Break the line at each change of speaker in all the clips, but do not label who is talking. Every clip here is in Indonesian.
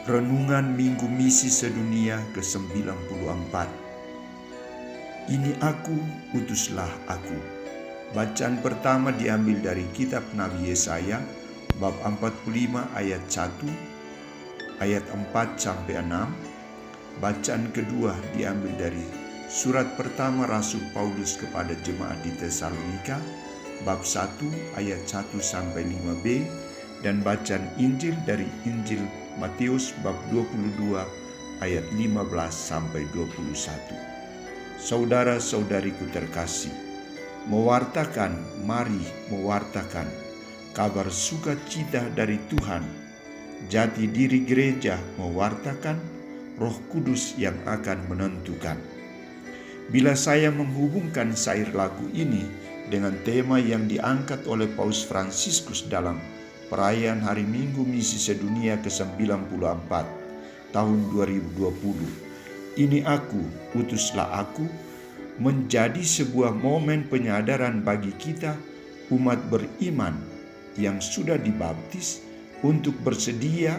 Renungan Minggu Misi Sedunia ke-94. Ini aku, utuslah aku. Bacaan pertama diambil dari kitab Nabi Yesaya, bab 45 ayat 1, ayat 4 sampai 6. Bacaan kedua diambil dari surat pertama Rasul Paulus kepada jemaat di Tesalonika, bab 1 ayat 1 sampai 5b, dan bacaan Injil dari Injil Matius bab 22 ayat 15 sampai 21. Saudara-saudariku terkasih, mari mewartakan kabar sukacita dari Tuhan. Jati diri gereja mewartakan, Roh Kudus yang akan menentukan. Bila saya menghubungkan syair lagu ini dengan tema yang diangkat oleh Paus Fransiskus dalam perayaan Hari Minggu Misi Sedunia ke-94 tahun 2020, ini aku, utuslah aku, menjadi sebuah momen penyadaran bagi kita umat beriman yang sudah dibaptis untuk bersedia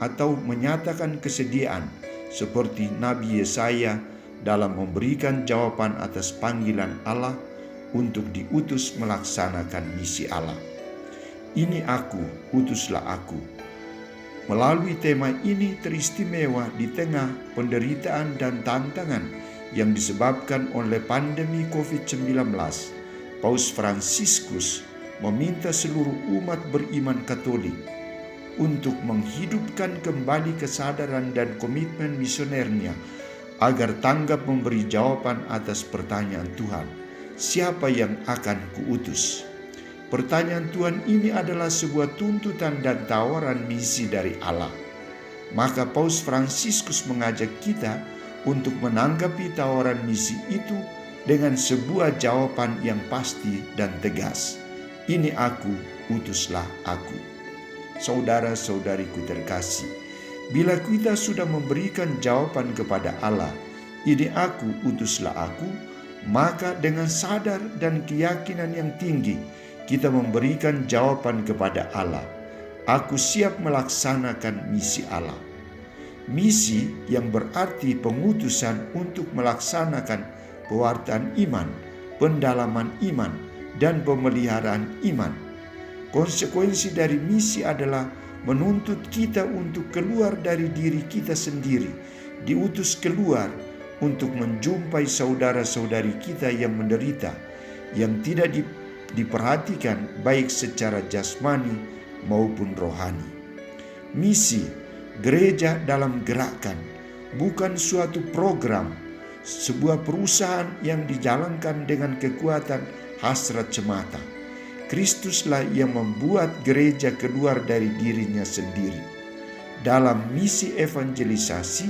atau menyatakan kesediaan seperti Nabi Yesaya dalam memberikan jawaban atas panggilan Allah untuk diutus melaksanakan misi Allah. Ini aku, utuslah aku. Melalui tema ini teristimewa di tengah penderitaan dan tantangan yang disebabkan oleh pandemi COVID-19. Paus Fransiskus meminta seluruh umat beriman Katolik untuk menghidupkan kembali kesadaran dan komitmen misionernya agar tanggap memberi jawaban atas pertanyaan Tuhan, siapa yang akan kuutus? Pertanyaan Tuhan ini adalah sebuah tuntutan dan tawaran misi dari Allah. Maka Paus Fransiskus mengajak kita untuk menanggapi tawaran misi itu dengan sebuah jawaban yang pasti dan tegas. Ini aku, utuslah aku. Saudara-saudariku terkasih, bila kita sudah memberikan jawaban kepada Allah, ini aku, utuslah aku, maka dengan sadar dan keyakinan yang tinggi, kita memberikan jawaban kepada Allah. Aku siap melaksanakan misi Allah. Misi yang berarti pengutusan untuk melaksanakan pewartaan iman, pendalaman iman, dan pemeliharaan iman. Konsekuensi dari misi adalah menuntut kita untuk keluar dari diri kita sendiri, diutus keluar untuk menjumpai saudara-saudari kita yang menderita, yang tidak diperhatikan baik secara jasmani maupun rohani. Misi gereja dalam gerakan bukan suatu program, sebuah perusahaan yang dijalankan dengan kekuatan hasrat semata. Kristuslah yang membuat gereja keluar dari dirinya sendiri. Dalam misi evangelisasi,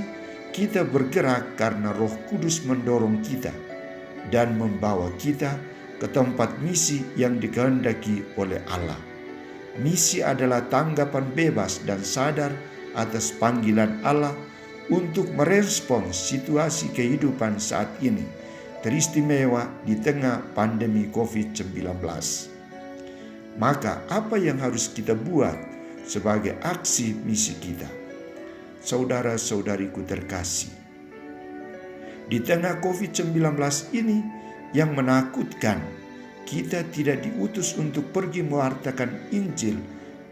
kita bergerak karena Roh Kudus mendorong kita dan membawa kita ke tempat misi yang dikehendaki oleh Allah. Misi adalah tanggapan bebas dan sadar atas panggilan Allah untuk merespons situasi kehidupan saat ini, teristimewa di tengah pandemi COVID-19. Maka apa yang harus kita buat sebagai aksi misi kita? Saudara-saudariku terkasih, di tengah COVID-19 ini yang menakutkan, kita tidak diutus untuk pergi mewartakan Injil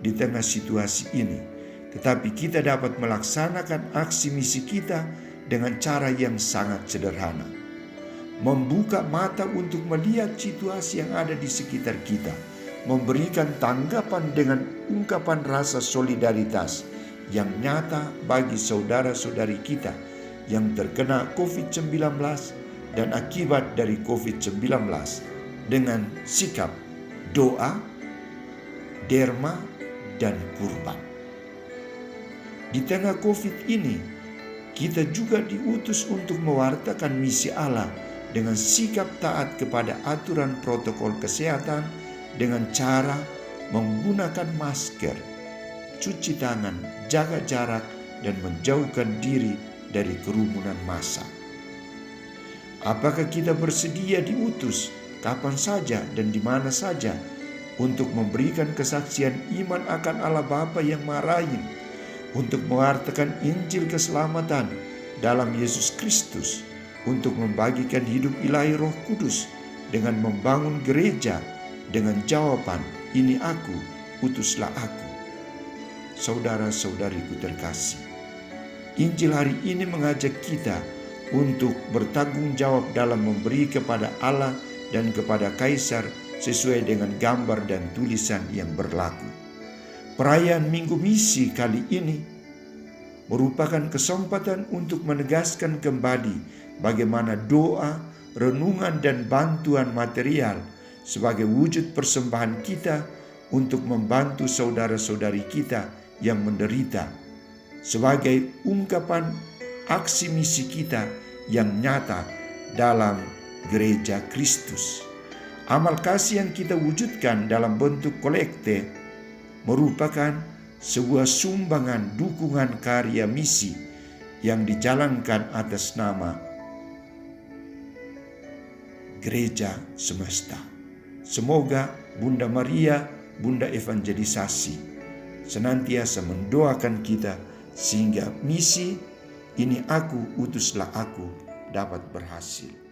di tengah situasi ini, tetapi kita dapat melaksanakan aksi misi kita dengan cara yang sangat sederhana. Membuka mata untuk melihat situasi yang ada di sekitar kita, memberikan tanggapan dengan ungkapan rasa solidaritas yang nyata bagi saudara-saudari kita yang terkena COVID-19 dan akibat dari COVID-19 dengan sikap doa, derma, dan kurban. Di tengah COVID ini, kita juga diutus untuk mewartakan misi Allah dengan sikap taat kepada aturan protokol kesehatan dengan cara menggunakan masker, cuci tangan, jaga jarak, dan menjauhkan diri dari kerumunan massa. Apakah kita bersedia diutus kapan saja dan di mana saja untuk memberikan kesaksian iman akan Allah Bapa yang Maha Rahim, untuk mewartakan Injil keselamatan dalam Yesus Kristus, untuk membagikan hidup ilahi Roh Kudus dengan membangun gereja dengan jawaban, "Ini aku, utuslah aku." Saudara-saudariku terkasih, Injil hari ini mengajak kita untuk bertanggung jawab dalam memberi kepada Allah dan kepada Kaisar sesuai dengan gambar dan tulisan yang berlaku. Perayaan Minggu Misi kali ini merupakan kesempatan untuk menegaskan kembali bagaimana doa, renungan, dan bantuan material sebagai wujud persembahan kita untuk membantu saudara-saudari kita yang menderita, sebagai ungkapan aksi misi kita yang nyata dalam gereja Kristus. Amal kasih yang kita wujudkan dalam bentuk kolekte merupakan sebuah sumbangan dukungan karya misi yang dijalankan atas nama Gereja Semesta. Semoga Bunda Maria, Bunda Evangelisasi, senantiasa mendoakan kita sehingga misi "Ini aku, utuslah aku" dapat berhasil.